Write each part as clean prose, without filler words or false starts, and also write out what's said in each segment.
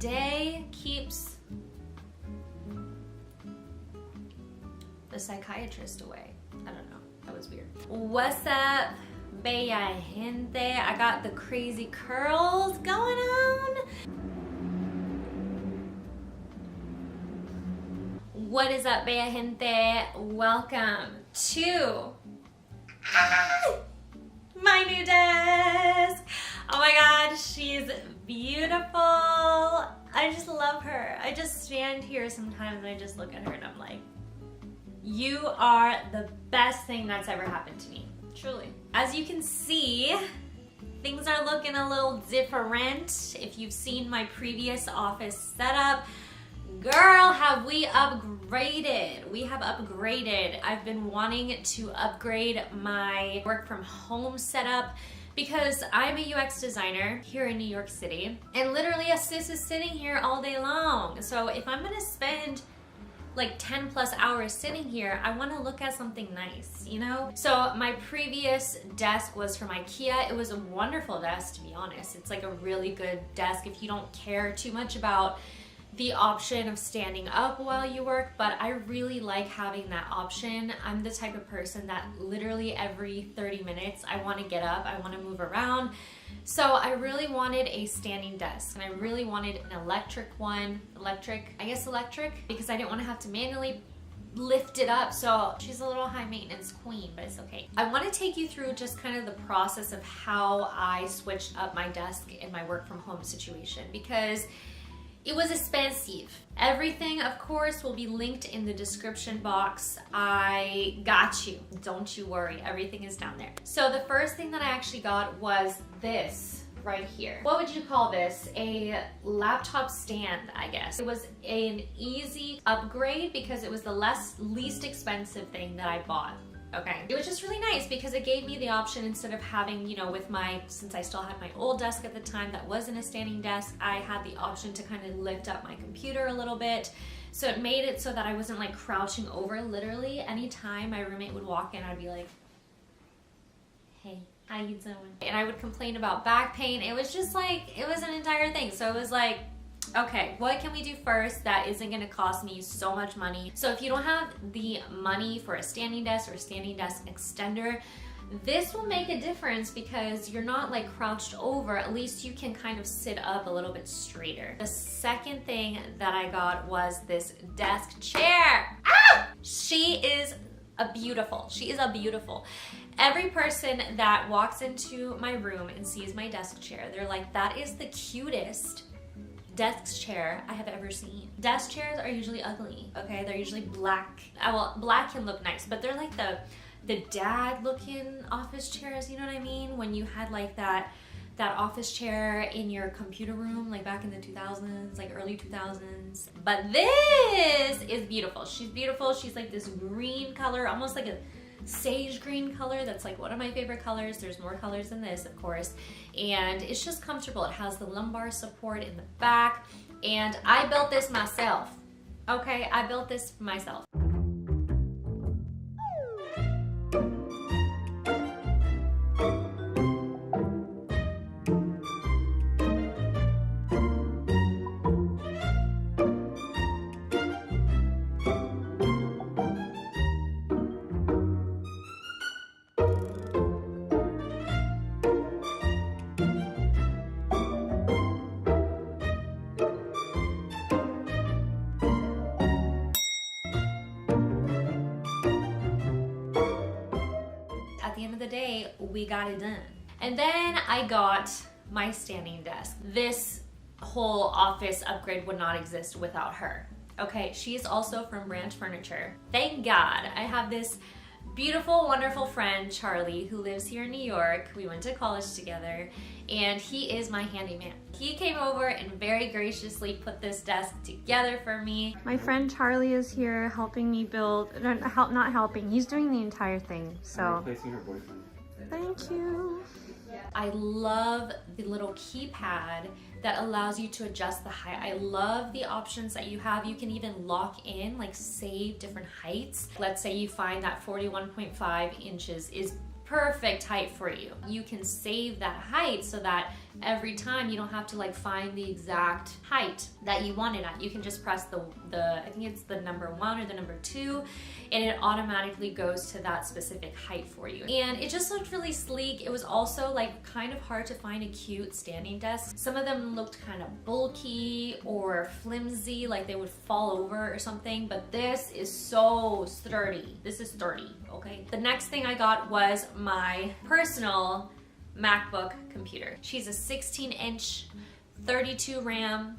day keeps the psychiatrist away. I don't know, that was weird. What's up, bella gente? I got the crazy curls going on. What is up, bella gente? Welcome to my new desk. Oh my god, she's beautiful. I just love her. I just stand here sometimes and I just look at her and I'm like, you are the best thing that's ever happened to me, truly. As you can see, things are looking a little different. If you've seen my previous office setup, girl, have we upgraded. We have upgraded. I've been wanting to upgrade my work from home setup because I'm a UX designer here in New York City, and literally a sis is sitting here all day long. So if I'm gonna spend like 10 plus hours sitting here, I wanna look at something nice, you know? So my previous desk was from IKEA. It was a wonderful desk, to be honest. It's like a really good desk if you don't care too much about the option of standing up while you work, but I really like having that option. I'm the type of person that literally every 30 minutes I want to get up, I want to move around. So I really wanted a standing desk, and I really wanted an electric one. Electric, because I didn't want to have to manually lift it up. So she's a little high maintenance queen, but it's okay. I want to take you through just kind of the process of how I switched up my desk in my work from home situation, because it was expensive. Everything, of course, will be linked in the description box. I got you. Don't you worry. Everything is down there. So the first thing that I actually got was this right here. What would you call this? A laptop stand, I guess. It was an easy upgrade because it was the least expensive thing that I bought. Okay. It was just really nice because it gave me the option, instead of having, you know, since I still had my old desk at the time that wasn't a standing desk, I had the option to kind of lift up my computer a little bit. So it made it so that I wasn't like crouching over. Literally, anytime my roommate would walk in, I'd be like, hey, how you doing? And I would complain about back pain. It was just like, it was an entire thing. So it was like, okay, what can we do first that isn't gonna cost me so much money? So if you don't have the money for a standing desk or a standing desk extender, this will make a difference because you're not like crouched over. At least you can kind of sit up a little bit straighter. The second thing that I got was this desk chair. Ah! She is beautiful. Every person that walks into my room and sees my desk chair, they're like, that is the cutest desk chair I have ever seen. Desk chairs are usually ugly, okay? They're usually black. Well, black can look nice, but they're like the dad looking office chairs, you know what I mean? When you had like that office chair in your computer room, like back in the 2000s, like early 2000s. But this is beautiful. She's beautiful. She's like this green color, almost like a sage green color. That's like one of my favorite colors. There's more colors than this, of course, and it's just comfortable. It has the lumbar support in the back, and I built this myself. Okay, I built this myself. At the end of the day, we got it done. And then I got my standing desk. This whole office upgrade would not exist without her. Okay, she's also from Branch Furniture. Thank God. I have this beautiful, wonderful friend, Charlie, who lives here in New York. We went to college together, and he is my handyman. He came over and very graciously put this desk together for me. My friend Charlie is here helping me build, not helping, he's doing the entire thing, so. Replacing her boyfriend. Thank you. I love the little keypad that allows you to adjust the height. I love the options that you have. You can even lock in, like save different heights. Let's say you find that 41.5 inches is perfect height for you. You can save that height so that every time. You don't have to like find the exact height that you want it at. You can just press the I think it's the number 1 or the number 2, and it automatically goes to that specific height for you. And it just looked really sleek. It was also like kind of hard to find a cute standing desk. Some of them looked kind of bulky or flimsy, like they would fall over or something, but this is so sturdy. This is sturdy, okay? The next thing I got was my personal MacBook computer. She's a 16-inch, 32 RAM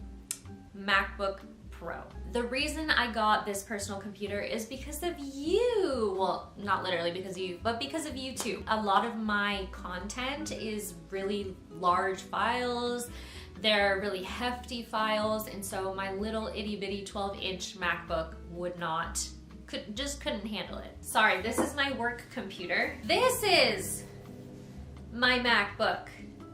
MacBook Pro. The reason I got this personal computer is because of you. Well, not literally because of you, but because of you too. A lot of my content is really large files. They're really hefty files, and so my little itty bitty 12-inch MacBook just couldn't handle it. Sorry, this is my work computer. This is my MacBook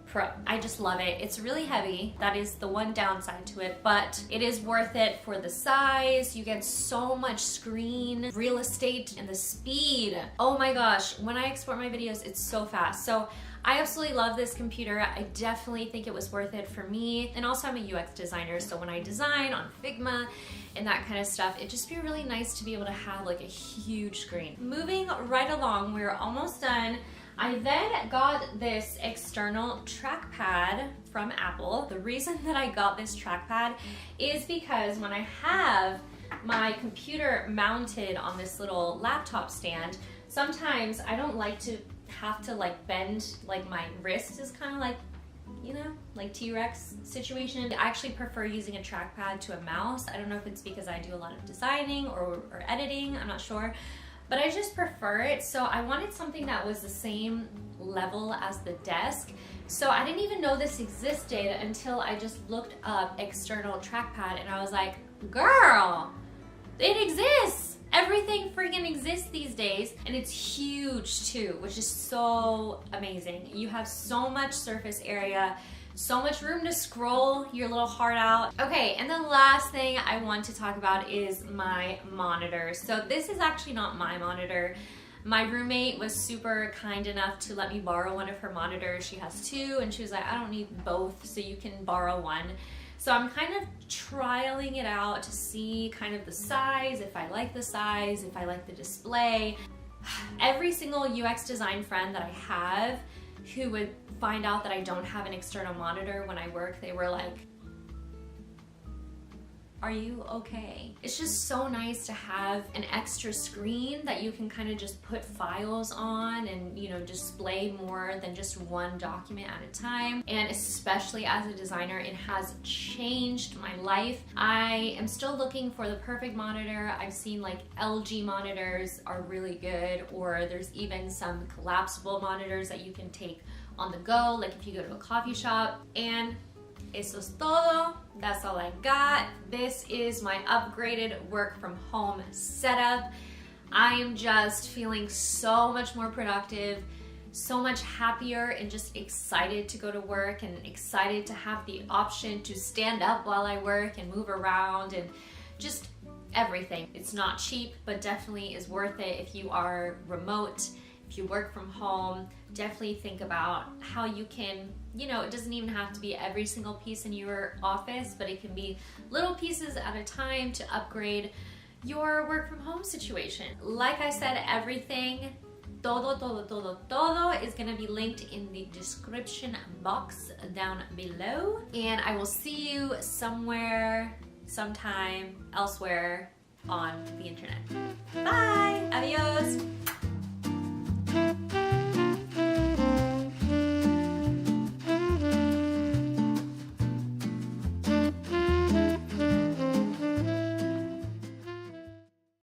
Pro. I just love it. It's really heavy. That is the one downside to it, but it is worth it for the size. You get so much screen real estate and the speed. Oh my gosh, when I export my videos, it's so fast. So I absolutely love this computer. I definitely think it was worth it for me. And also I'm a UX designer, so when I design on Figma and that kind of stuff, it'd just be really nice to be able to have like a huge screen. Moving right along, we're almost done. I then got this external trackpad from Apple. The reason that I got this trackpad is because when I have my computer mounted on this little laptop stand, sometimes I don't like to have to like bend, like my wrist is kind of like, you know, like T-Rex situation. I actually prefer using a trackpad to a mouse. I don't know if it's because I do a lot of designing or editing, I'm not sure. But I just prefer it, so I wanted something that was the same level as the desk. So I didn't even know this existed until I just looked up external trackpad and I was like, girl, it exists! Everything freaking exists these days, and it's huge too, which is so amazing. You have so much surface area, so much room to scroll your little heart out. Okay, and the last thing I want to talk about is my monitor. So this is actually not my monitor. My roommate was super kind enough to let me borrow one of her monitors. She has 2, and she was like, I don't need both, so you can borrow one. So I'm kind of trialing it out to see kind of the size, if I like the size, if I like the display. Every single UX design friend that I have who would find out that I don't have an external monitor when I work, they were like, are you okay? It's just so nice to have an extra screen that you can kind of just put files on and, you know, display more than just one document at a time. And especially as a designer, it has changed my life. I am still looking for the perfect monitor. I've seen like LG monitors are really good, or there's even some collapsible monitors that you can take on the go, like if you go to a coffee shop. And eso es todo. That's all I got. This is my upgraded work from home setup. I am just feeling so much more productive, so much happier, and just excited to go to work and excited to have the option to stand up while I work and move around and just everything. It's not cheap, but definitely is worth it if you are remote. If you work from home, definitely think about how you can, you know, it doesn't even have to be every single piece in your office, but it can be little pieces at a time to upgrade your work from home situation. Like I said, everything, todo is gonna be linked in the description box down below. And I will see you somewhere, sometime, elsewhere on the internet. Bye, adios.